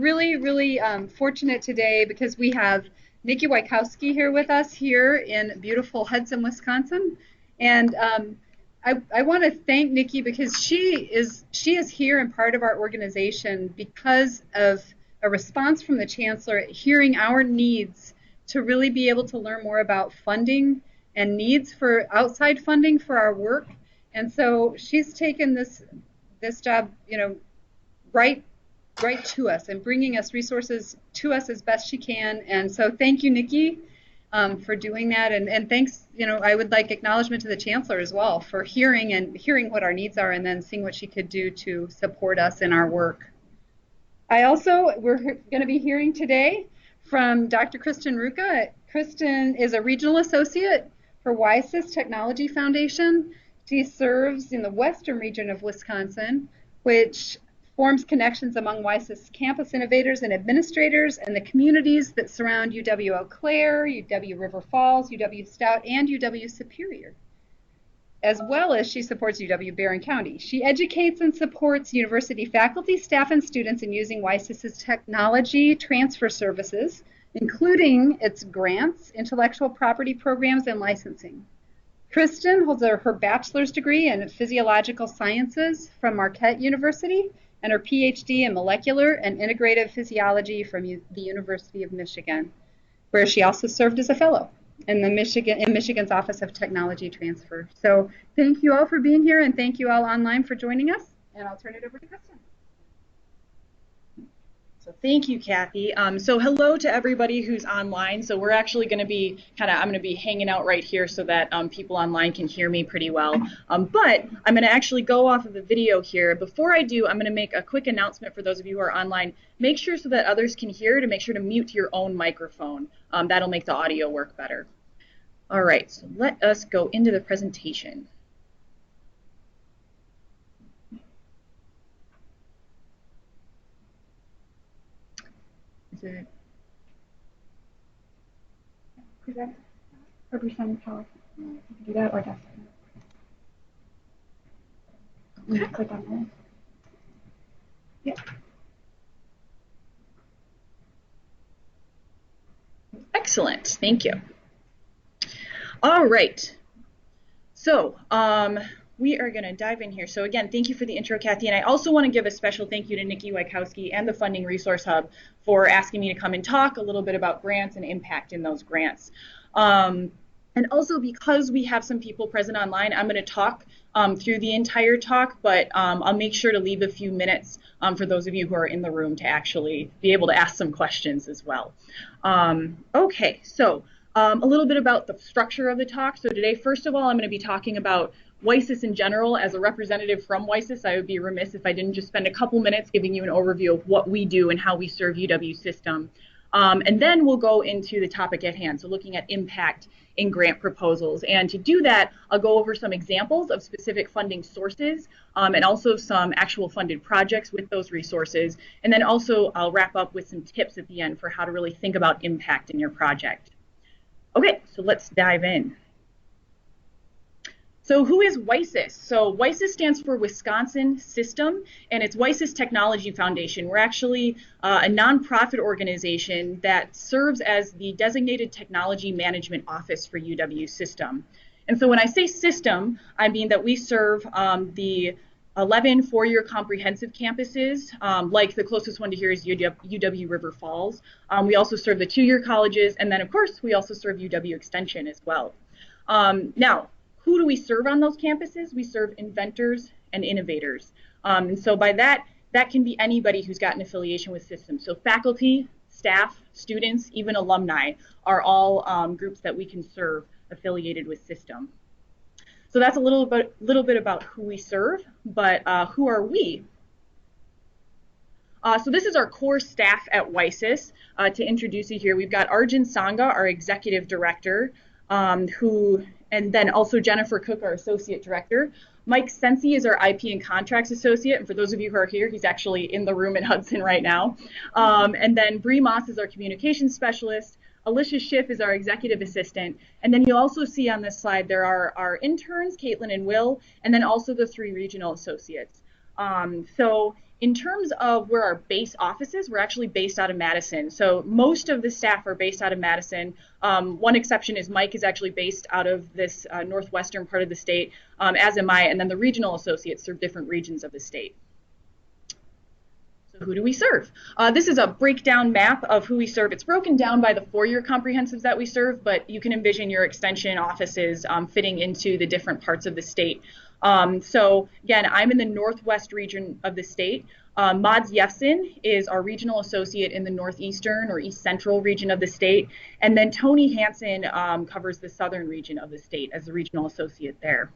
Really fortunate today because we have Nikki Wykowski here with us here in beautiful Hudson, Wisconsin. And I want to thank Nikki because she is here and part of our organization because of a response from the chancellor hearing our needs to really be able to learn more about funding and needs for outside funding for our work. And so she's taken this job, right to us and bringing us resources to us as best she can. And so thank you, Nikki, for doing that. And thanks, I would like acknowledgement to the chancellor as well for hearing what our needs are and then seeing what she could do to support us in our work. We're going to be hearing today from Dr. Kristen Ruka. Kristen is a regional associate for WiSys Technology Foundation. She serves in the western region of Wisconsin, which forms connections among WiSys campus innovators and administrators and the communities that surround UW-Eau Claire, UW River Falls, UW Stout, and UW Superior, as well as she supports UW-Barron County. She educates and supports university faculty, staff, and students in using WiSys's technology transfer services, including its grants, intellectual property programs, and licensing. Kristen holds her bachelor's degree in physiological sciences from Marquette University and her PhD in molecular and integrative physiology from the University of Michigan, where she also served as a fellow in Michigan's Office of Technology Transfer. So thank you all for being here, and thank you all online for joining us. And I'll turn it over to Kristen. So thank you, Kathy. So hello to everybody who's online. So we're actually going to be I'm going to be hanging out right here so that people online can hear me pretty well. But I'm going to actually go off of the video here. Before I do, I'm going to make a quick announcement for those of you who are online. Make sure so that others can hear to make sure to mute your own microphone. That'll make the audio work better. All right, so let us go into the presentation. Is it present or present PowerPoint? You can do that or desktop. You click on there. Yeah. Excellent, thank you. All right, so we are going to dive in here. So again, thank you for the intro, Kathy. And I also want to give a special thank you to Nikki Wykowski and the Funding Resource Hub for asking me to come and talk a little bit about grants and impact in those grants. And also because we have some people present online, I'm going to talk through the entire talk, but I'll make sure to leave a few minutes for those of you who are in the room to actually be able to ask some questions as well. Okay, so a little bit about the structure of the talk. So today, first of all, I'm going to be talking about WiSys in general. As a representative from WiSys, I would be remiss if I didn't just spend a couple minutes giving you an overview of what we do and how we serve UW system. And then we'll go into the topic at hand, so looking at impact in grant proposals. And to do that, I'll go over some examples of specific funding sources and also some actual funded projects with those resources. And then also I'll wrap up with some tips at the end for how to really think about impact in your project. Okay, so let's dive in. So who is WiSys? So WiSys stands for Wisconsin System, and it's WiSys Technology Foundation. We're actually a nonprofit organization that serves as the designated technology management office for UW System. And so when I say system, I mean that we serve the 11 four-year comprehensive campuses, like the closest one to here is UW River Falls. We also serve the two-year colleges, and then of course we also serve UW Extension as well. Now, who do we serve on those campuses? We serve inventors and innovators. And so by that, that can be anybody who's got an affiliation with systems. So faculty, staff, students, even alumni are all groups that we can serve affiliated with system. So that's a little bit about who we serve, but who are we? So this is our core staff at WiSys. To introduce you here, we've got Arjun Sangha, our executive director, and then also Jennifer Cook, our associate director. Mike Sensi is our IP and contracts associate, and for those of you who are here, he's actually in the room in Hudson right now. And then Bree Moss is our communications specialist. Alicia Schiff is our executive assistant. And then you'll also see on this slide there are our interns, Caitlin and Will, and then also the 3 regional associates. So In terms of where our base office is, we're actually based out of Madison. So most of the staff are based out of Madison. One exception is Mike is actually based out of this northwestern part of the state, as am I, and then the regional associates serve different regions of the state. So who do we serve? This is a breakdown map of who we serve. It's broken down by the four-year comprehensives that we serve, but you can envision your extension offices fitting into the different parts of the state. So again, I'm in the northwest region of the state. Mads Jefsen is our regional associate in the northeastern or east central region of the state. And then Tony Hansen covers the southern region of the state as the regional associate there.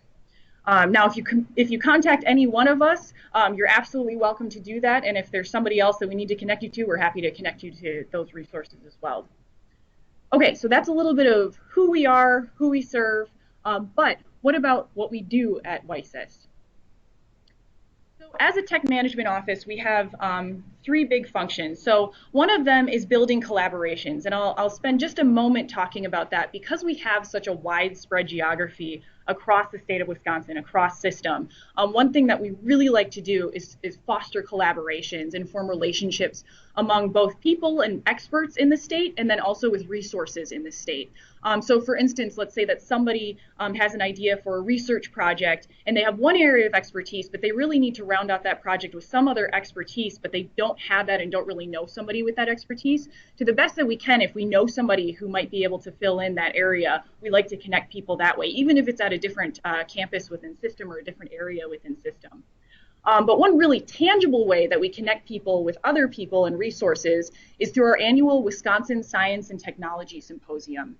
Now, if you contact any one of us, you're absolutely welcome to do that. And if there's somebody else that we need to connect you to, we're happy to connect you to those resources as well. Okay, so that's a little bit of who we are, who we serve, but what about what we do at WiSys? So as a tech management office, we have three big functions. So one of them is building collaborations, and I'll spend just a moment talking about that because we have such a widespread geography across the state of Wisconsin, across system. One thing that we really like to do is foster collaborations and form relationships among both people and experts in the state and then also with resources in the state. So for instance, let's say that somebody has an idea for a research project and they have one area of expertise, but they really need to round out that project with some other expertise, but they don't have that and don't really know somebody with that expertise. To the best that we can, if we know somebody who might be able to fill in that area, we like to connect people that way, even if it's at a different campus within system or a different area within system. But one really tangible way that we connect people with other people and resources is through our annual Wisconsin Science and Technology Symposium.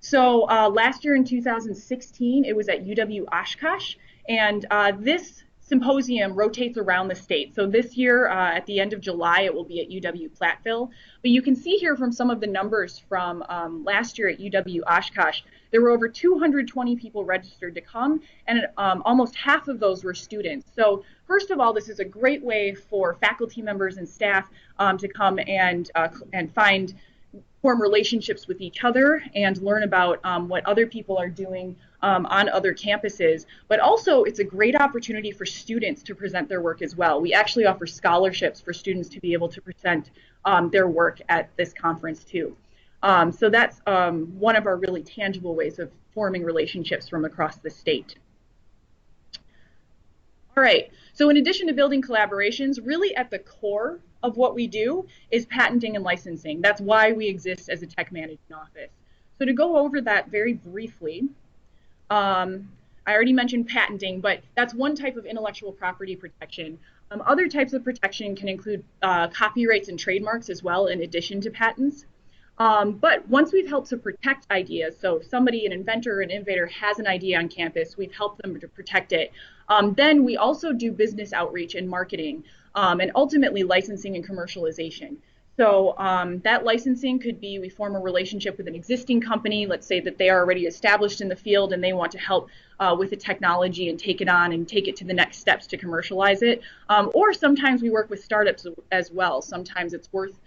So last year in 2016, it was at UW-Oshkosh, and this symposium rotates around the state. So this year, at the end of July, it will be at UW-Platteville. But you can see here from some of the numbers from last year at UW-Oshkosh, there were over 220 people registered to come, and almost half of those were students. So first of all, this is a great way for faculty members and staff to come and form relationships with each other and learn about what other people are doing on other campuses. But also, it's a great opportunity for students to present their work as well. We actually offer scholarships for students to be able to present their work at this conference too. So that's one of our really tangible ways of forming relationships from across the state. All right, so in addition to building collaborations, really at the core of what we do is patenting and licensing. That's why we exist as a tech management office. So to go over that very briefly, I already mentioned patenting, but that's one type of intellectual property protection. Other types of protection can include copyrights and trademarks as well, in addition to patents. But once we've helped to protect ideas, so if somebody, an inventor or an innovator has an idea on campus, we've helped them to protect it. Then we also do business outreach and marketing, and ultimately licensing and commercialization. So that licensing could be we form a relationship with an existing company. Let's say that they are already established in the field and they want to help with the technology and take it on and take it to the next steps to commercialize it. Or sometimes we work with startups as well. Sometimes it's worth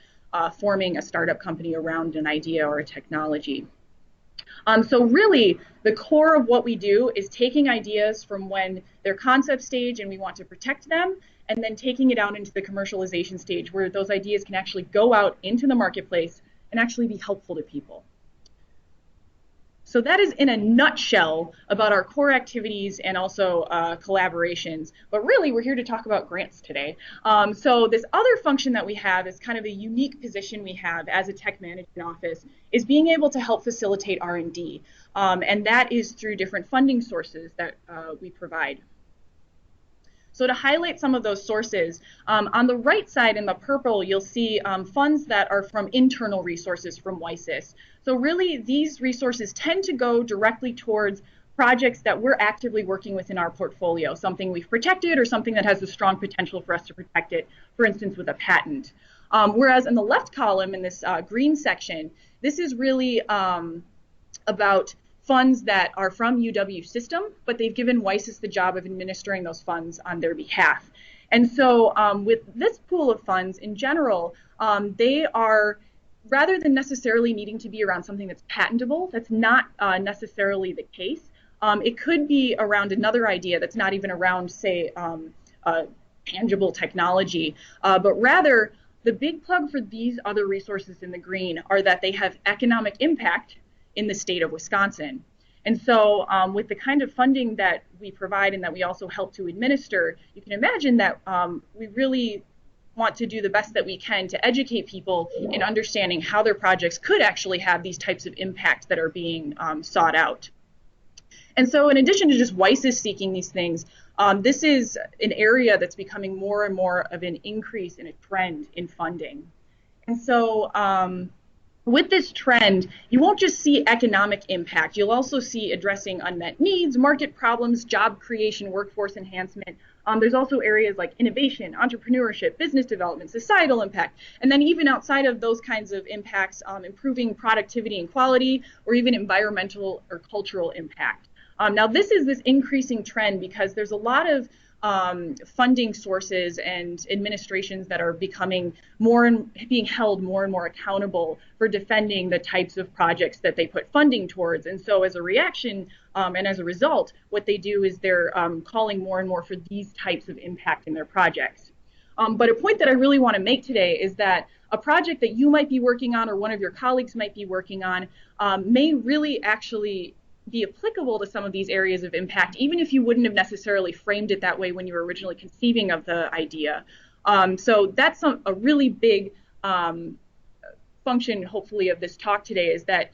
forming a startup company around an idea or a technology. So really, the core of what we do is taking ideas from when they're concept stage and we want to protect them, and then taking it out into the commercialization stage where those ideas can actually go out into the marketplace and actually be helpful to people. So that is in a nutshell about our core activities and also collaborations. But really, we're here to talk about grants today. So this other function that we have is kind of a unique position we have as a tech management office is being able to help facilitate R&D. And that is through different funding sources that we provide. So to highlight some of those sources, on the right side in the purple, you'll see funds that are from internal resources from WiSys. So really, these resources tend to go directly towards projects that we're actively working with in our portfolio, something we've protected or something that has a strong potential for us to protect it, for instance, with a patent. Whereas in the left column, in this green section, this is really about funds that are from UW system, but they've given WiSys the job of administering those funds on their behalf. And so with this pool of funds in general, they are, rather than necessarily needing to be around something that's patentable, that's not necessarily the case. It could be around another idea that's not even around, say, tangible technology, but rather the big plug for these other resources in the green are that they have economic impact in the state of Wisconsin. And so with the kind of funding that we provide and that we also help to administer, you can imagine that we really want to do the best that we can to educate people in understanding how their projects could actually have these types of impact that are being sought out. And so in addition to just WiSys seeking these things, this is an area that's becoming more and more of an increase in a trend in funding. And so with this trend, you won't just see economic impact, you'll also see addressing unmet needs, market problems, job creation, workforce enhancement. There's also areas like innovation, entrepreneurship, business development, societal impact, and then even outside of those kinds of impacts, improving productivity and quality, or even environmental or cultural impact. Now this is this increasing trend because there's a lot of funding sources and administrations that are becoming being held more and more accountable for defending the types of projects that they put funding towards. And so as a reaction and as a result, what they do is they're calling more and more for these types of impact in their projects. But a point that I really want to make today is that a project that you might be working on or one of your colleagues might be working on may really actually be applicable to some of these areas of impact, even if you wouldn't have necessarily framed it that way when you were originally conceiving of the idea. So that's a really big function, hopefully, of this talk today, is that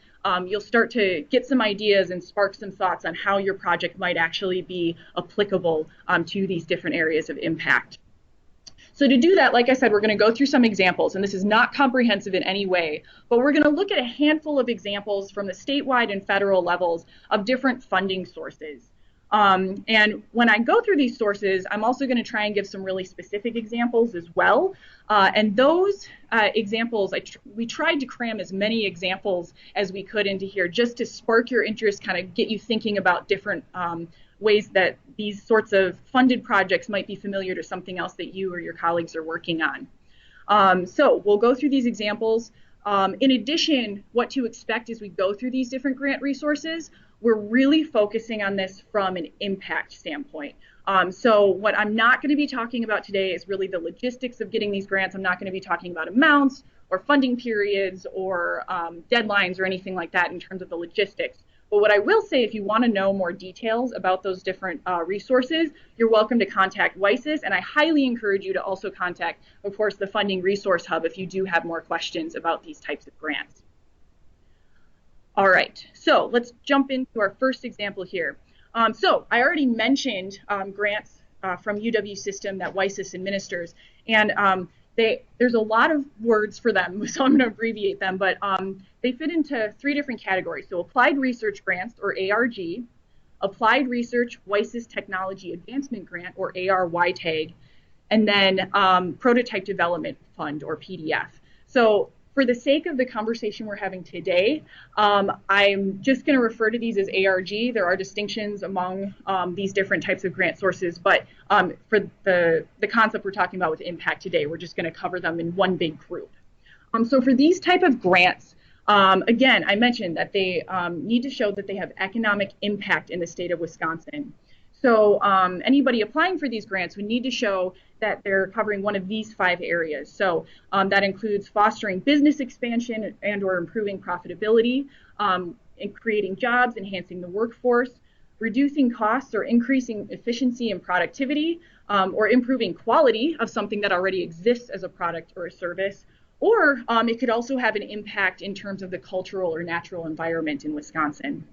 you'll start to get some ideas and spark some thoughts on how your project might actually be applicable to these different areas of impact. So to do that, like I said, we're going to go through some examples, and this is not comprehensive in any way, but we're going to look at a handful of examples from the statewide and federal levels of different funding sources. And when I go through these sources, I'm also going to try and give some really specific examples as well. And those examples, we tried to cram as many examples as we could into here just to spark your interest, kind of get you thinking about different ways that these sorts of funded projects might be familiar to something else that you or your colleagues are working on. So we'll go through these examples. In addition, what to expect as we go through these different grant resources, we're really focusing on this from an impact standpoint. So what I'm not going to be talking about today is really the logistics of getting these grants. I'm not going to be talking about amounts or funding periods or deadlines or anything like that in terms of the logistics. But what I will say, if you want to know more details about those different resources, you're welcome to contact WiSys, and I highly encourage you to also contact, of course, the Funding Resource Hub if you do have more questions about these types of grants. All right, so let's jump into our first example here. So I already mentioned grants from UW system that WiSys administers, and there's a lot of words for them, so I'm going to abbreviate them, but they fit into 3 different categories. So Applied Research Grants, or ARG, Applied Research WiSys Technology Advancement Grant, or ARYTAG, and then Prototype Development Fund, or PDF. So for the sake of the conversation we're having today, I'm just going to refer to these as ARG. There are distinctions among these different types of grant sources, but for the concept we're talking about with impact today, we're just going to cover them in one big group. So for these type of grants, again, I mentioned that they need to show that they have economic impact in the state of Wisconsin. So anybody applying for these grants would need to show that they're covering one of these 5 areas. So that includes fostering business expansion and or improving profitability, and creating jobs, enhancing the workforce, reducing costs or increasing efficiency and productivity, or improving quality of something that already exists as a product or a service. Or it could also have an impact in terms of the cultural or natural environment in Wisconsin.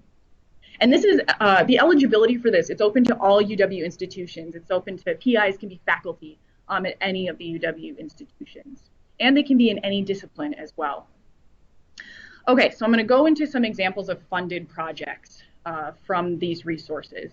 And this is the eligibility for this. It's open to all UW institutions. It's open to PIs, can be faculty at any of the UW institutions. And they can be in any discipline as well. Okay, so I'm going to go into some examples of funded projects from these resources.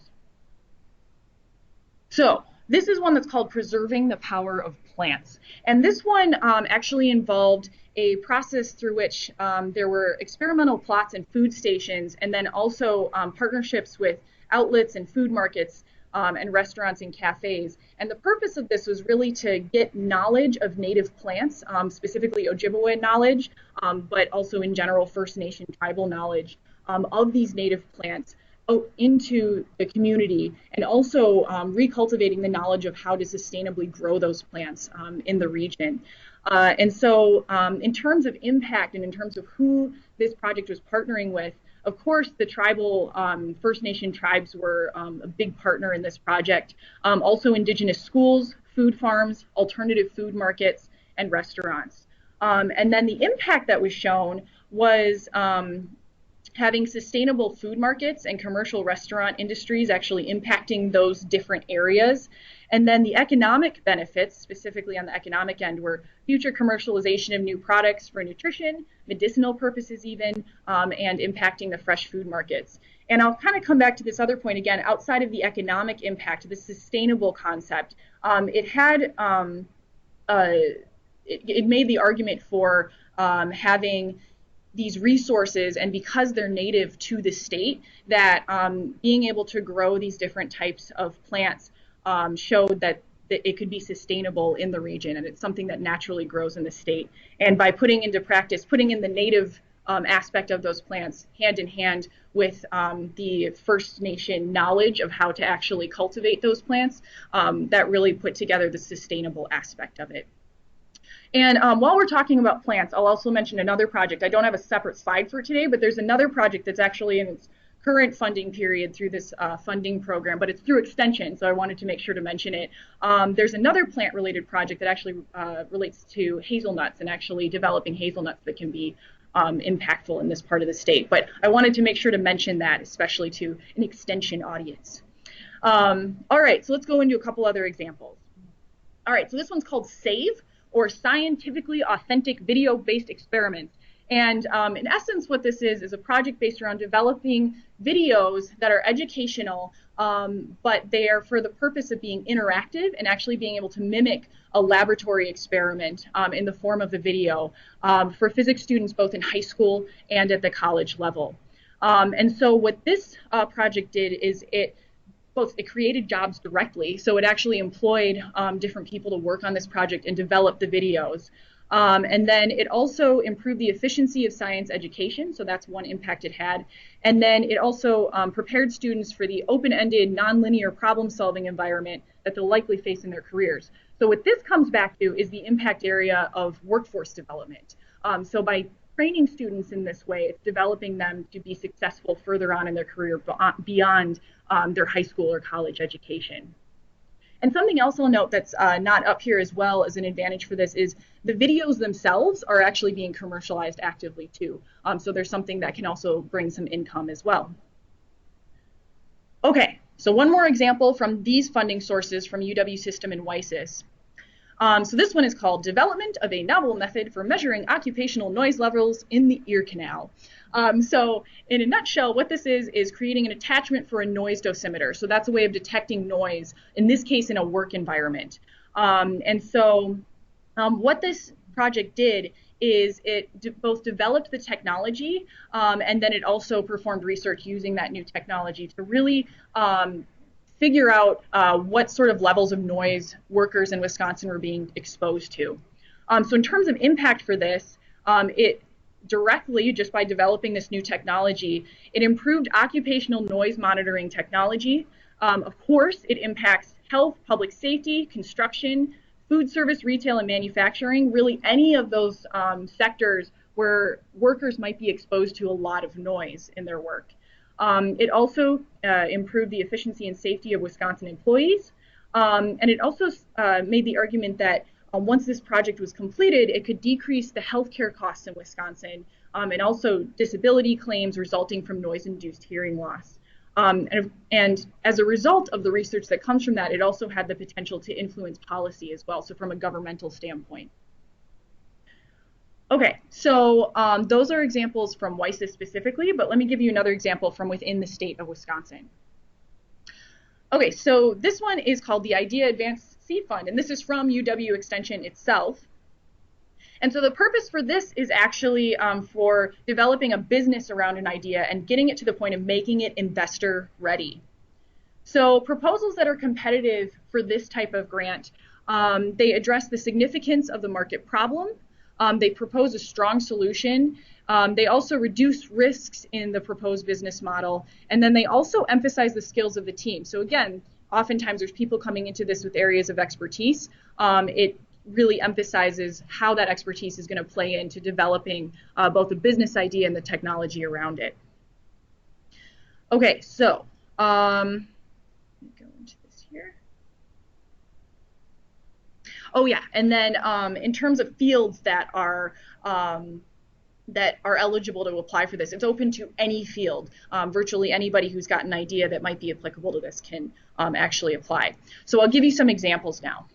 So this is one that's called Preserving the Power of Plants. And this one actually involved a process through which there were experimental plots and food stations, and then also partnerships with outlets and food markets and restaurants and cafes. And the purpose of this was really to get knowledge of native plants, specifically Ojibwe knowledge, but also in general First Nation tribal knowledge of these native plants, into the community, and also recultivating the knowledge of how to sustainably grow those plants in the region. And so in terms of impact and in terms of who this project was partnering with, of course, the tribal First Nation tribes were a big partner in this project. Also Indigenous schools, food farms, alternative food markets, and restaurants. And then the impact that was shown was having sustainable food markets and commercial restaurant industries actually impacting those different areas. And then the economic benefits, specifically on the economic end, were future commercialization of new products for nutrition, medicinal purposes even, and impacting the fresh food markets. And I'll kind of come back to this other point again, outside of the economic impact, the sustainable concept. It made the argument for having these resources, and because they're native to the state, that being able to grow these different types of plants showed that it could be sustainable in the region, and it's something that naturally grows in the state. And by putting into practice, putting in the native aspect of those plants hand in hand with the First Nation knowledge of how to actually cultivate those plants, that really put together the sustainable aspect of it. And while we're talking about plants, I'll also mention another project. I don't have a separate slide for today, but there's another project that's actually in its current funding period through this funding program, but it's through extension, so I wanted to make sure to mention it. There's another plant-related project that actually relates to hazelnuts and actually developing hazelnuts that can be impactful in this part of the state. But I wanted to make sure to mention that, especially to an extension audience. All right, so let's go into a couple other examples. All right, so this one's called SAVE, or Scientifically Authentic Video-Based Experiments. And in essence, what this is a project based around developing videos that are educational, but they are for the purpose of being interactive and actually being able to mimic a laboratory experiment in the form of a video for physics students both in high school and at the college level. And so what this project did is it created jobs directly, so it actually employed different people to work on this project and develop the videos. And then it also improved the efficiency of science education, so that's one impact it had. And then it also prepared students for the open-ended, non-linear problem-solving environment that they'll likely face in their careers. So what this comes back to is the impact area of workforce development. So by training students in this way, it's developing them to be successful further on in their career beyond their high school or college education. And something else I'll note that's not up here as well as an advantage for this is the videos themselves are actually being commercialized actively too. So there's something that can also bring some income as well. Okay, so one more example from these funding sources from UW System and WiSys. So this one is called Development of a Novel Method for Measuring Occupational Noise Levels in the Ear Canal. So in a nutshell, what this is creating an attachment for a noise dosimeter. So that's a way of detecting noise, in this case in a work environment. And so what this project did is it both developed the technology and then it also performed research using that new technology to really figure out what sort of levels of noise workers in Wisconsin were being exposed to. So in terms of impact for this, it directly, just by developing this new technology, it improved occupational noise monitoring technology. Of course, it impacts health, public safety, construction, food service, retail, and manufacturing, really any of those sectors where workers might be exposed to a lot of noise in their work. It also improved the efficiency and safety of Wisconsin employees, and it also made the argument that once this project was completed, it could decrease the healthcare costs in Wisconsin and also disability claims resulting from noise-induced hearing loss. And as a result of the research that comes from that, it also had the potential to influence policy as well, so from a governmental standpoint. Okay, so those are examples from WiSys specifically, but let me give you another example from within the state of Wisconsin. Okay, so this one is called the Idea Advanced Seed Fund, and this is from UW Extension itself. And so the purpose for this is actually for developing a business around an idea and getting it to the point of making it investor ready. So proposals that are competitive for this type of grant, they address the significance of the market problem. They propose a strong solution, They also reduce risks in the proposed business model, and then they also emphasize the skills of the team. So again, oftentimes there's people coming into this with areas of expertise. It really emphasizes how that expertise is going to play into developing both the business idea and the technology around it. Okay, so let me go into this here. Oh yeah, and then in terms of fields that are eligible to apply for this, it's open to any field. Virtually anybody who's got an idea that might be applicable to this can actually apply. So I'll give you some examples now.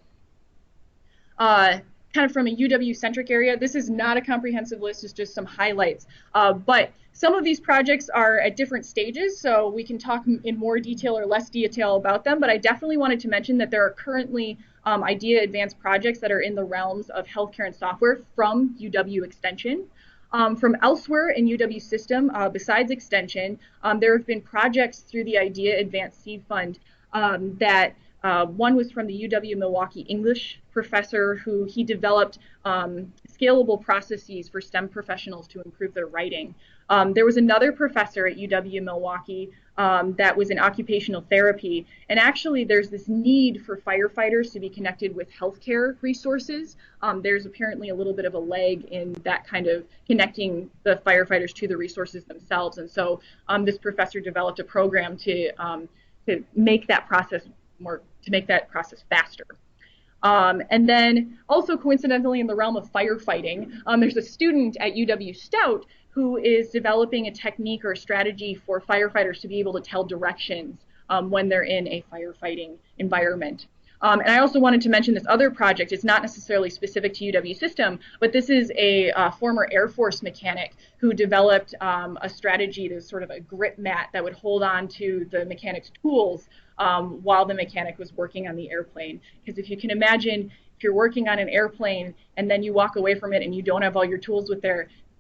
Kind of from a UW-centric area, this is not a comprehensive list, it's just some highlights. But some of these projects are at different stages, so we can talk in more detail or less detail about them, but I definitely wanted to mention that there are currently IDEA Advanced projects that are in the realms of healthcare and software from UW Extension. From elsewhere in UW system, besides Extension, there have been projects through the IDEA Advanced Seed Fund that one was from the UW Milwaukee English professor who he developed scalable processes for STEM professionals to improve their writing. There was another professor at UW Milwaukee that was in occupational therapy, and actually there's this need for firefighters to be connected with healthcare resources. There's apparently a little bit of a lag in that kind of connecting the firefighters to the resources themselves, and so this professor developed a program to make that process faster. And then also coincidentally in the realm of firefighting, there's a student at UW Stout who is developing a technique or a strategy for firefighters to be able to tell directions when they're in a firefighting environment. And I also wanted to mention this other project. It's not necessarily specific to UW system, but this is a former Air Force mechanic who developed a strategy to sort of a grip mat that would hold on to the mechanic's tools while the mechanic was working on the airplane. Because if you can imagine, if you're working on an airplane and then you walk away from it and you don't have all your tools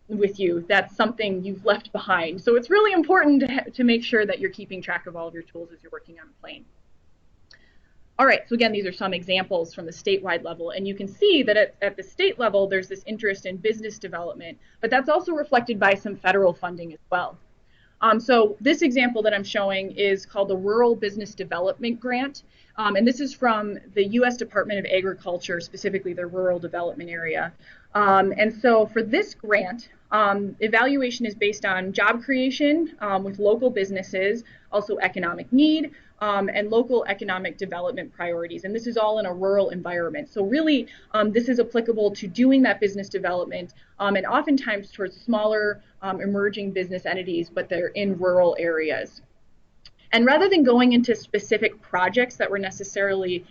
with you, that's something you've left behind. So it's really important to make sure that you're keeping track of all of your tools as you're working on the plane. All right, so again, these are some examples from the statewide level, and you can see that at the state level, there's this interest in business development, but that's also reflected by some federal funding as well. So this example that I'm showing is called the Rural Business Development Grant, and this is from the U.S. Department of Agriculture, specifically the rural development area. And so for this grant, evaluation is based on job creation with local businesses, also economic need, and local economic development priorities. And this is all in a rural environment. So really, this is applicable to doing that business development and oftentimes towards smaller emerging business entities, but they're in rural areas. And rather than going into specific projects that were necessarily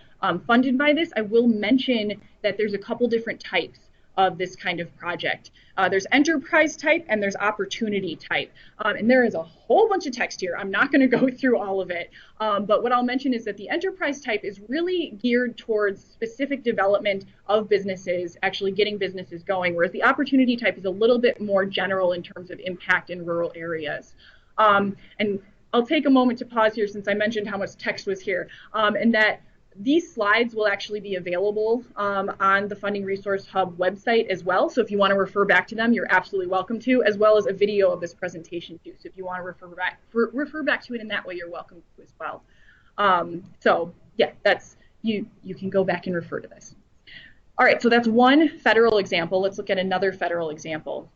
funded by this, I will mention that there's a couple different types of this kind of project. There's enterprise type and there's opportunity type. And there is a whole bunch of text here. I'm not going to go through all of it. But what I'll mention is that the enterprise type is really geared towards specific development of businesses, actually getting businesses going, whereas the opportunity type is a little bit more general in terms of impact in rural areas. And I'll take a moment to pause here since I mentioned how much text was here, and that these slides will actually be available on the Funding Resource Hub website as well. So if you want to refer back to them, you're absolutely welcome to, as well as a video of this presentation too. So if you want to refer back to it in that way, you're welcome to as well. So yeah, that's you can go back and refer to this. All right, so that's one federal example. Let's look at another federal example.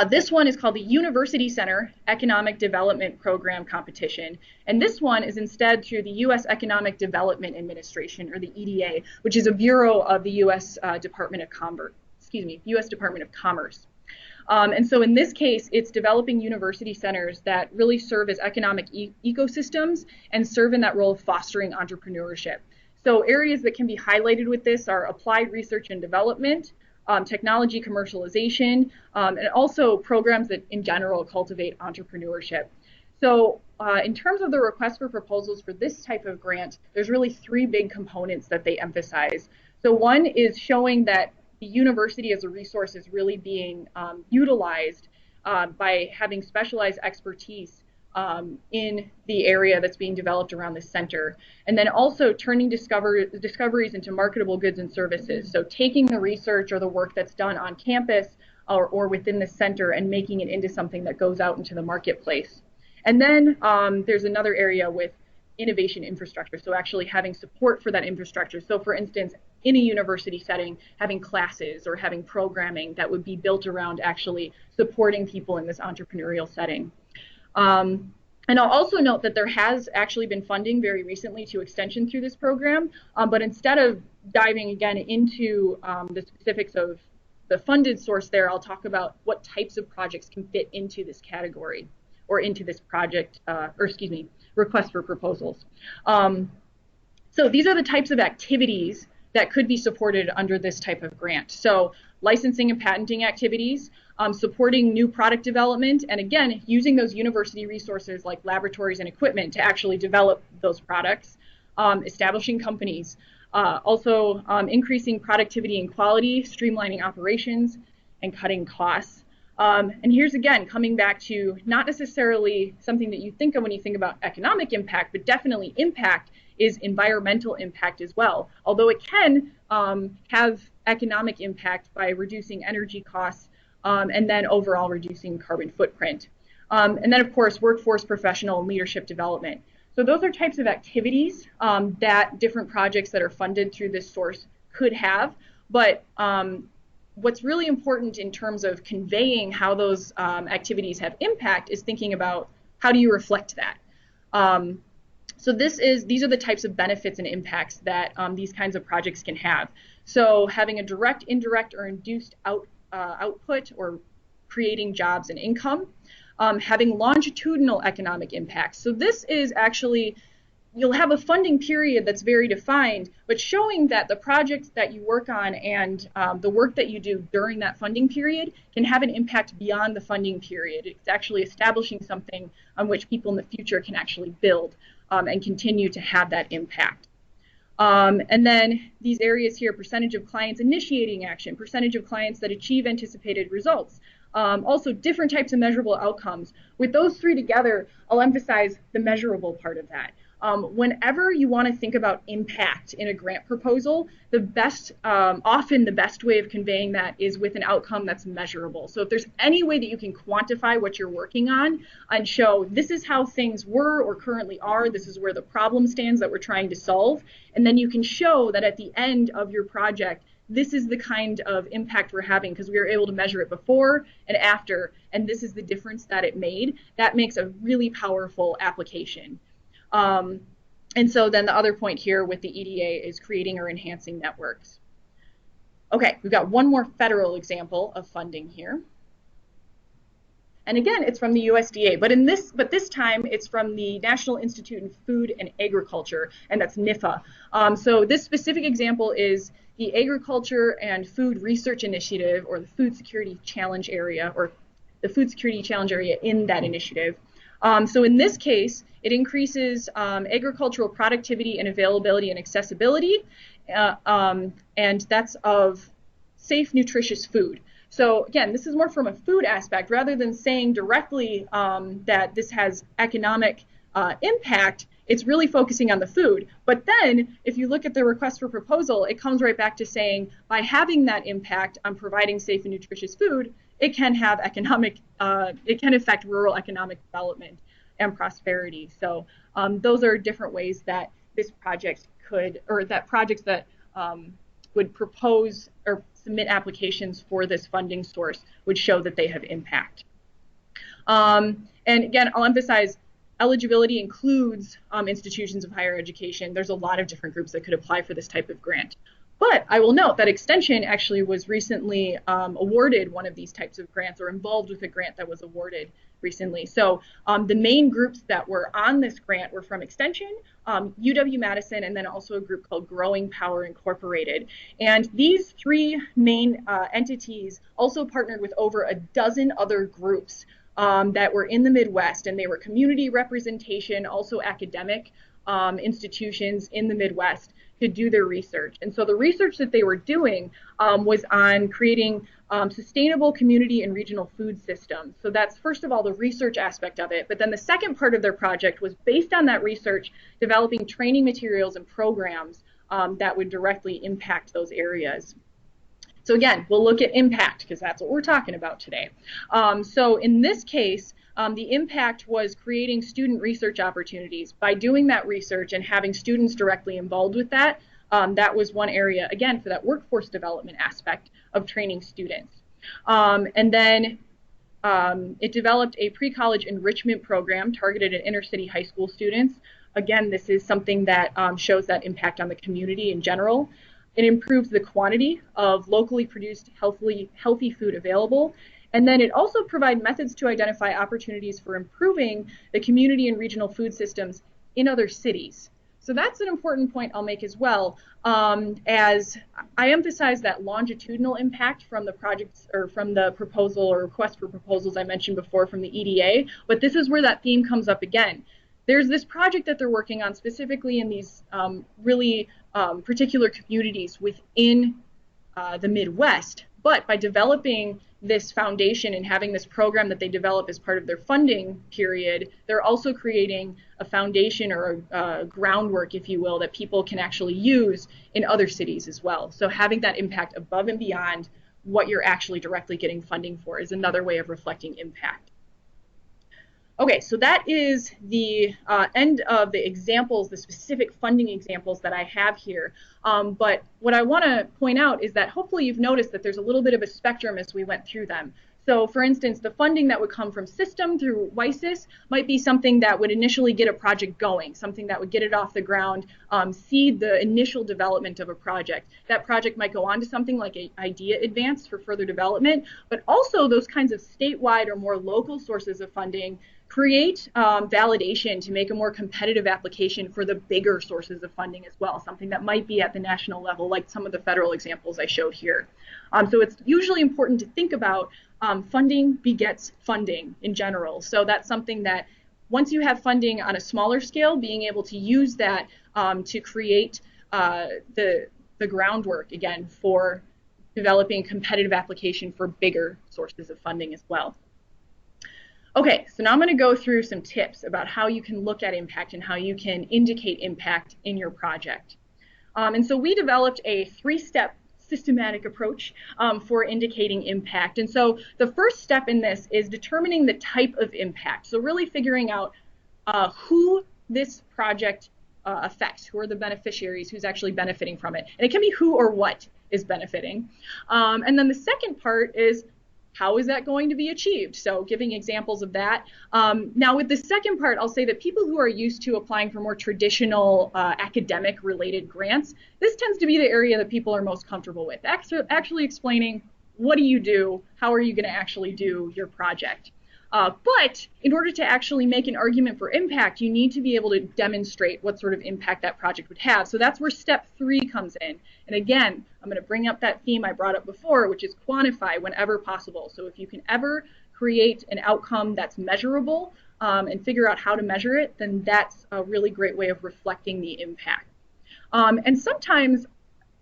This one is called the University Center Economic Development Program Competition. And this one is instead through the U.S. Economic Development Administration, or the EDA, which is a bureau of the U.S. Department of Commerce. And so in this case, it's developing university centers that really serve as economic ecosystems and serve in that role of fostering entrepreneurship. So areas that can be highlighted with this are applied research and development, technology commercialization, and also programs that in general cultivate entrepreneurship. So in terms of the request for proposals for this type of grant, there's really three big components that they emphasize. So one is showing that the university as a resource is really being utilized by having specialized expertise in the area that's being developed around the center. And then also turning discoveries into marketable goods and services. So taking the research or the work that's done on campus or within the center and making it into something that goes out into the marketplace. And then there's another area with innovation infrastructure, so actually having support for that infrastructure. So for instance, in a university setting, having classes or having programming that would be built around actually supporting people in this entrepreneurial setting. And I'll also note that there has actually been funding very recently to extension through this program, but instead of diving again into the specifics of the funded source there, I'll talk about what types of projects can fit into this category or into this project, request for proposals. So these are the types of activities that could be supported under this type of grant. So licensing and patenting activities, supporting new product development, and again, using those university resources like laboratories and equipment to actually develop those products, establishing companies, also increasing productivity and quality, streamlining operations, and cutting costs. And here's again, coming back to not necessarily something that you think of when you think about economic impact, but definitely impact is environmental impact as well. Although it can have economic impact by reducing energy costs and then overall reducing carbon footprint. And then of course, workforce professional and leadership development. So those are types of activities that different projects that are funded through this source could have. But what's really important in terms of conveying how those activities have impact is thinking about how do you reflect that. So these are the types of benefits and impacts that these kinds of projects can have. So having a direct, indirect, or induced output or creating jobs and income, having longitudinal economic impacts. So this is actually, you'll have a funding period that's very defined, but showing that the projects that you work on and the work that you do during that funding period can have an impact beyond the funding period. It's actually establishing something on which people in the future can actually build and continue to have that impact. And then these areas here, percentage of clients initiating action, percentage of clients that achieve anticipated results, also different types of measurable outcomes. With those three together, I'll emphasize the measurable part of that. Whenever you want to think about impact in a grant proposal, often the best way of conveying that is with an outcome that's measurable. So if there's any way that you can quantify what you're working on and show this is how things were or currently are, this is where the problem stands that we're trying to solve, and then you can show that at the end of your project, this is the kind of impact we're having because we were able to measure it before and after, and this is the difference that it made, that makes a really powerful application. And so then the other point here with the EDA is creating or enhancing networks. Okay, we've got one more federal example of funding here. And again, it's from the USDA, but this time it's from the National Institute in Food and Agriculture, and that's NIFA. So this specific example is the Agriculture and Food Research Initiative, or the Food Security Challenge Area, or the Food Security Challenge Area in that initiative. So in this case, it increases agricultural productivity and availability and accessibility, and that's of safe, nutritious food. So again, this is more from a food aspect rather than saying directly that this has economic impact. It's really focusing on the food. But then if you look at the request for proposal, it comes right back to saying by having that impact on providing safe and nutritious food, it can have it can affect rural economic development and prosperity. So those are different ways that this project could, or that projects that would propose or submit applications for this funding source would show that they have impact. And again, I'll emphasize eligibility includes institutions of higher education. There's a lot of different groups that could apply for this type of grant. But I will note that Extension actually was recently awarded one of these types of grants, or involved with a grant that was awarded recently. So the main groups that were on this grant were from Extension, UW-Madison, and then also a group called Growing Power Incorporated. And these three main entities also partnered with over a dozen other groups that were in the Midwest, and they were community representation, also academic institutions in the Midwest to do their research. And so the research that they were doing was on creating sustainable community and regional food systems. So that's first of all the research aspect of it, but then the second part of their project was based on that research, developing training materials and programs that would directly impact those areas. So again, we'll look at impact because that's what we're talking about today. So in this case, the impact was creating student research opportunities. By doing that research and having students directly involved with that, that was one area, again, for that workforce development aspect of training students. And then it developed a pre-college enrichment program targeted at inner city high school students. Again, this is something that shows that impact on the community in general. It improves the quantity of locally produced healthy food available. And then it also provides methods to identify opportunities for improving the community and regional food systems in other cities. So that's an important point I'll make as well, as I emphasize that longitudinal impact from the projects or from the proposal or request for proposals I mentioned before from the EDA, but this is where that theme comes up again. There's this project that they're working on specifically in these really particular communities within the Midwest, but by developing this foundation and having this program that they develop as part of their funding period, they're also creating a foundation or a groundwork, if you will, that people can actually use in other cities as well. So having that impact above and beyond what you're actually directly getting funding for is another way of reflecting impact. Okay, so that is the end of the examples, the specific funding examples that I have here. But what I want to point out is that hopefully you've noticed that there's a little bit of a spectrum as we went through them. So for instance, the funding that would come from system through WiSys might be something that would initially get a project going, something that would get it off the ground, seed the initial development of a project. That project might go on to something like an idea advance for further development, but also those kinds of statewide or more local sources of funding create validation to make a more competitive application for the bigger sources of funding as well, something that might be at the national level, like some of the federal examples I showed here. So it's usually important to think about funding begets funding in general. So that's something that once you have funding on a smaller scale, being able to use that to create the groundwork, again, for developing competitive application for bigger sources of funding as well. Okay, so now I'm going to go through some tips about how you can look at impact and how you can indicate impact in your project. And so we developed a 3-step systematic approach for indicating impact. And so the first step in this is determining the type of impact. So really figuring out who this project affects, who are the beneficiaries, who's actually benefiting from it. And it can be who or what is benefiting. And then the second part is how is that going to be achieved? So giving examples of that. Now with the second part, I'll say that people who are used to applying for more traditional academic related grants, this tends to be the area that people are most comfortable with. Actually explaining what do you do, how are you going to actually do your project. But in order to actually make an argument for impact, you need to be able to demonstrate what sort of impact that project would have. So that's where step 3 comes in. And again, I'm going to bring up that theme I brought up before, which is quantify whenever possible. So if you can ever create an outcome that's measurable and figure out how to measure it, then that's a really great way of reflecting the impact. And sometimes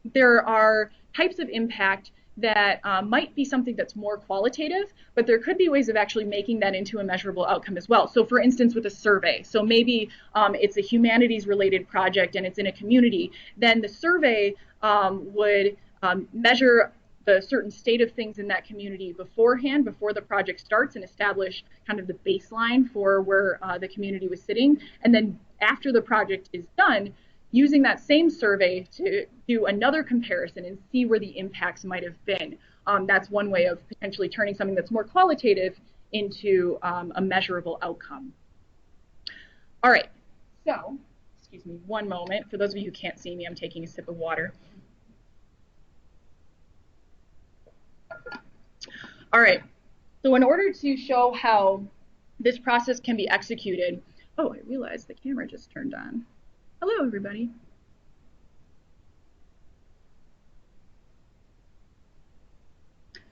there are types of impact that might be something that's more qualitative, but there could be ways of actually making that into a measurable outcome as well. So for instance, with a survey, so maybe it's a humanities related project and it's in a community, then the survey would measure the certain state of things in that community beforehand, before the project starts, and establish kind of the baseline for where the community was sitting. And then after the project is done, using that same survey to do another comparison and see where the impacts might have been. That's one way of potentially turning something that's more qualitative into a measurable outcome. All right, so, excuse me one moment. For those of you who can't see me, I'm taking a sip of water. All right, so in order to show how this process can be executed, oh, I realized the camera just turned on. Hello, everybody.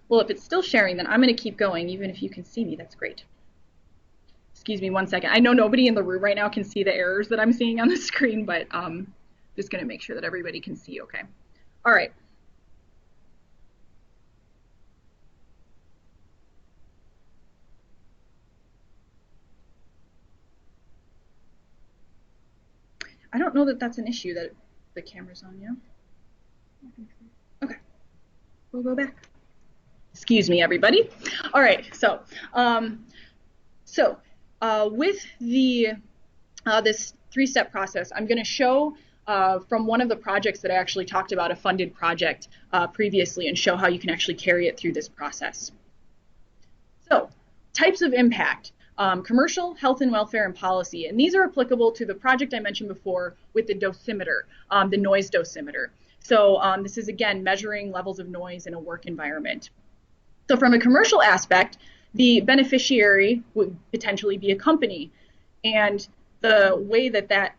Well, if it's still sharing, then I'm going to keep going, even if you can see me. That's great. Excuse me one second. I know nobody in the room right now can see the errors that I'm seeing on the screen, but I'm just going to make sure that everybody can see okay. All right. I don't know that that's an issue that the camera's on, yeah? Okay. We'll go back. Excuse me, everybody. All right, so with the this three-step process, I'm going to show from one of the projects that I actually talked about, a funded project previously, and show how you can actually carry it through this process. So, types of impact: commercial, health and welfare, and policy. And these are applicable to the project I mentioned before with the dosimeter, the noise dosimeter. So this is, again, measuring levels of noise in a work environment. So from a commercial aspect, the beneficiary would potentially be a company. And the way that that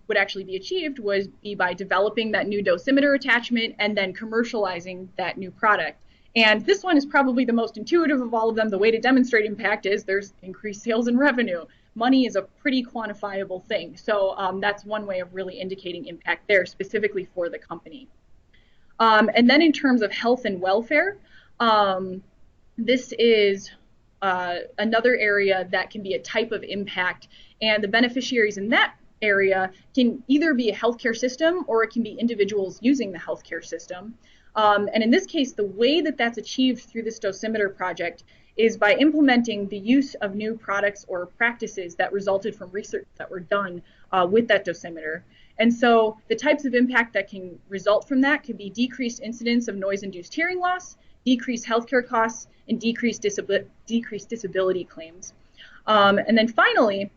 would actually be achieved would be by developing that new dosimeter attachment and then commercializing that new product. And this one is probably the most intuitive of all of them. The way to demonstrate impact is there's increased sales and revenue. Money is a pretty quantifiable thing. So that's one way of really indicating impact there, specifically for the company. And then in terms of health and welfare, this is another area that can be a type of impact. And the beneficiaries in that area can either be a healthcare system or it can be individuals using the healthcare system. And in this case, the way that that's achieved through this dosimeter project is by implementing the use of new products or practices that resulted from research that were done with that dosimeter. And so the types of impact that can result from that could be decreased incidence of noise-induced hearing loss, decreased healthcare costs, and decreased disability claims. And then finally,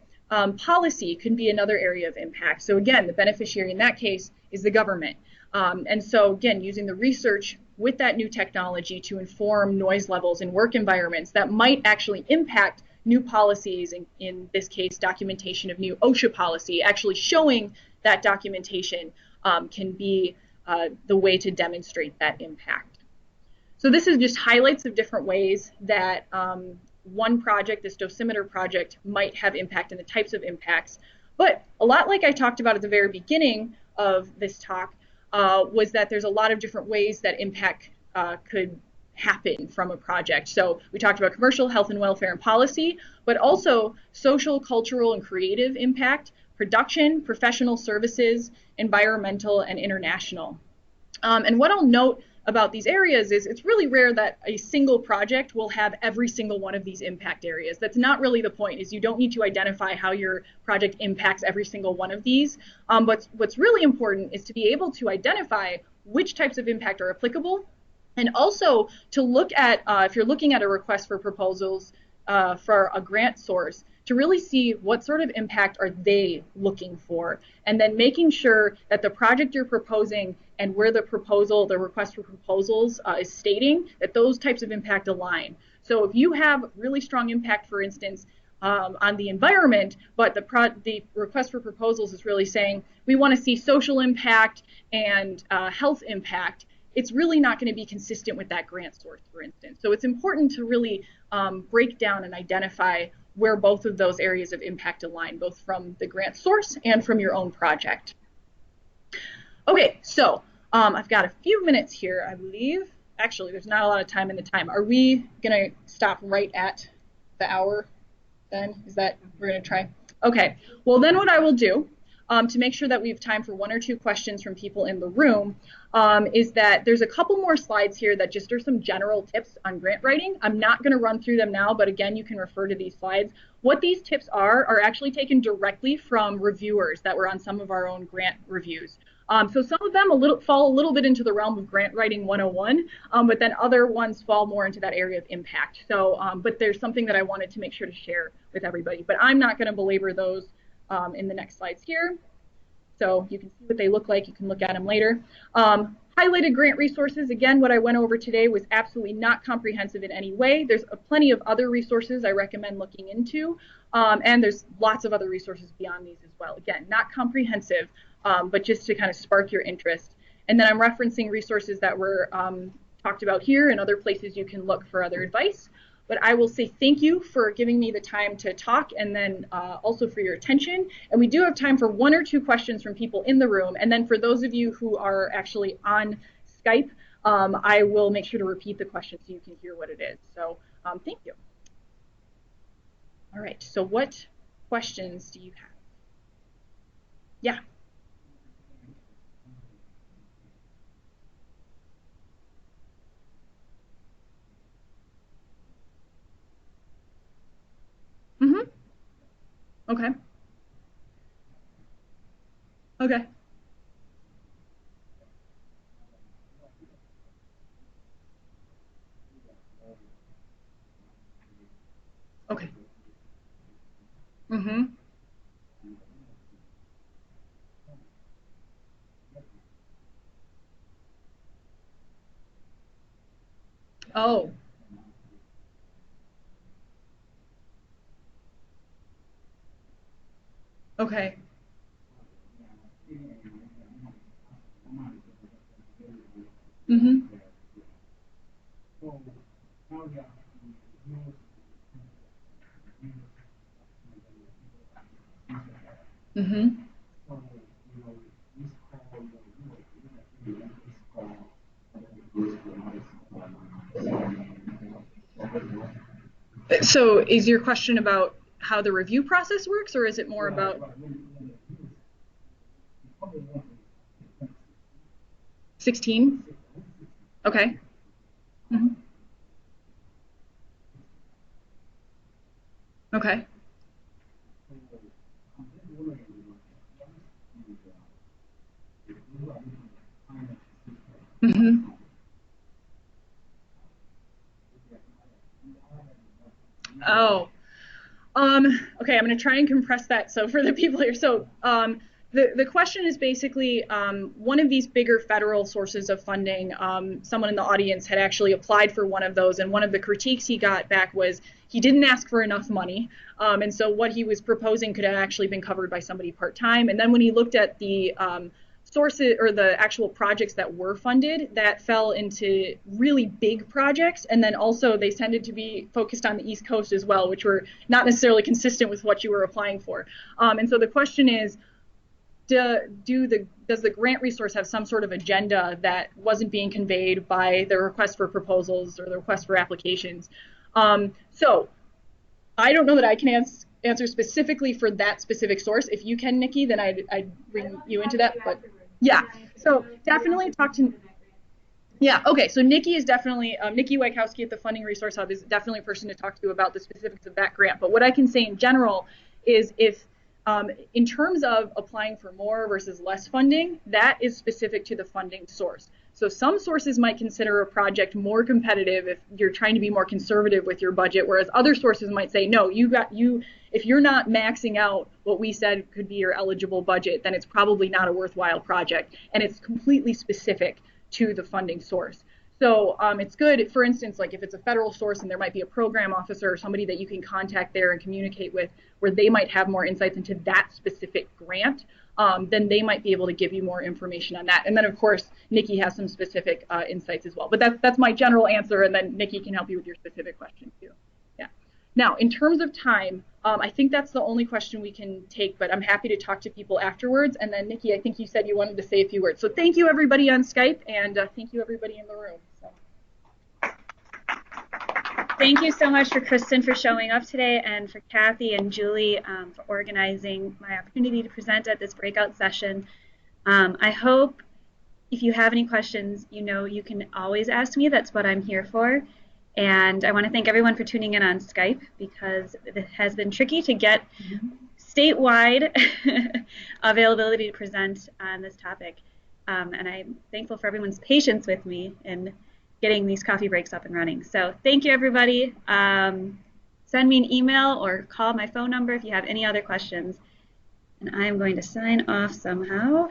policy can be another area of impact. So again, the beneficiary in that case is the government. And so again, using the research with that new technology to inform noise levels in work environments that might actually impact new policies, in this case, documentation of new OSHA policy, actually showing that documentation can be the way to demonstrate that impact. So this is just highlights of different ways that one project, this dosimeter project, might have impact and the types of impacts. But a lot like I talked about at the very beginning of this talk, was that there's a lot of different ways that impact could happen from a project. So we talked about commercial, health and welfare, and policy, but also social, cultural, and creative impact, production, professional services, environmental, and international. And what I'll note about these areas is it's really rare that a single project will have every single one of these impact areas. That's not really the point, is you don't need to identify how your project impacts every single one of these. But what's really important is to be able to identify which types of impact are applicable, and also to look at, if you're looking at a request for proposals for a grant source, to really see what sort of impact are they looking for, and then making sure that the project you're proposing and where the proposal, the request for proposals is stating that those types of impact align. So if you have really strong impact, for instance, on the environment, but the request for proposals is really saying we want to see social impact and health impact, it's really not going to be consistent with that grant source, for instance. So it's important to really break down and identify where both of those areas of impact align, both from the grant source and from your own project. Okay, so I've got a few minutes here, I believe. Actually, there's not a lot of time in the time. Are we going to stop right at the hour then? Is that, we're going to try? Okay, well then what I will do, to make sure that we have time for one or two questions from people in the room, is that there's a couple more slides here that just are some general tips on grant writing. I'm not going to run through them now, but again, you can refer to these slides. What these tips are actually taken directly from reviewers that were on some of our own grant reviews. So some of them fall a little bit into the realm of grant writing 101, but then other ones fall more into that area of impact. So, but there's something that I wanted to make sure to share with everybody, but I'm not going to belabor those in the next slides here. So you can see what they look like. You can look at them later. Highlighted grant resources. Again, what I went over today was absolutely not comprehensive in any way. There's plenty of other resources I recommend looking into. And there's lots of other resources beyond these as well. Again, not comprehensive, but just to kind of spark your interest. And then I'm referencing resources that were talked about here and other places you can look for other advice. But I will say thank you for giving me the time to talk, and then also for your attention. And we do have time for one or two questions from people in the room. And then for those of you who are actually on Skype, I will make sure to repeat the question so you can hear what it is. So thank you. All right, so what questions do you have? Yeah. Okay. Okay. Okay. Mm-hmm. Oh, okay. Mm-hmm. Mm-hmm. So is your question about how the review process works, or is it more about 16? Okay. Mm-hmm. Okay. Mm-hmm. Oh, okay, I'm going to try and compress that. So for the people here, so the question is basically one of these bigger federal sources of funding. Someone in the audience had actually applied for one of those, and one of the critiques he got back was he didn't ask for enough money, and so what he was proposing could have actually been covered by somebody part-time. And then when he looked at the sources or the actual projects that were funded, that fell into really big projects, and then also they tended to be focused on the East Coast as well, which were not necessarily consistent with what you were applying for. And so the question is, does the grant resource have some sort of agenda that wasn't being conveyed by the request for proposals or the request for applications? So I don't know that I can answer specifically for that specific source. If you can, Nikki, then I'd bring you into that. But yeah, so definitely talk to. Yeah, okay, so Nikki is definitely, Nikki Wykowski at the Funding Resource Hub is definitely a person to talk to about the specifics of that grant. But what I can say in general is if, in terms of applying for more versus less funding, that is specific to the funding source. So some sources might consider a project more competitive if you're trying to be more conservative with your budget, whereas other sources might say, no, if you're not maxing out what we said could be your eligible budget, then it's probably not a worthwhile project. And it's completely specific to the funding source. So it's good, for instance, like if it's a federal source and there might be a program officer or somebody that you can contact there and communicate with where they might have more insights into that specific grant, then they might be able to give you more information on that. And then, of course, Nikki has some specific insights as well. But that's my general answer, and then Nikki can help you with your specific question, too. Yeah. Now, in terms of time, I think that's the only question we can take, but I'm happy to talk to people afterwards. And then, Nikki, I think you said you wanted to say a few words. So thank you, everybody on Skype, and thank you, everybody in the room. So. Thank you so much for Kristen for showing up today, and for Kathy and Julie for organizing my opportunity to present at this breakout session. I hope if you have any questions, you can always ask me. That's what I'm here for. And I want to thank everyone for tuning in on Skype, because it has been tricky to get statewide availability to present on this topic. And I'm thankful for everyone's patience with me in getting these coffee breaks up and running. So thank you, everybody. Send me an email or call my phone number if you have any other questions. And I'm going to sign off somehow.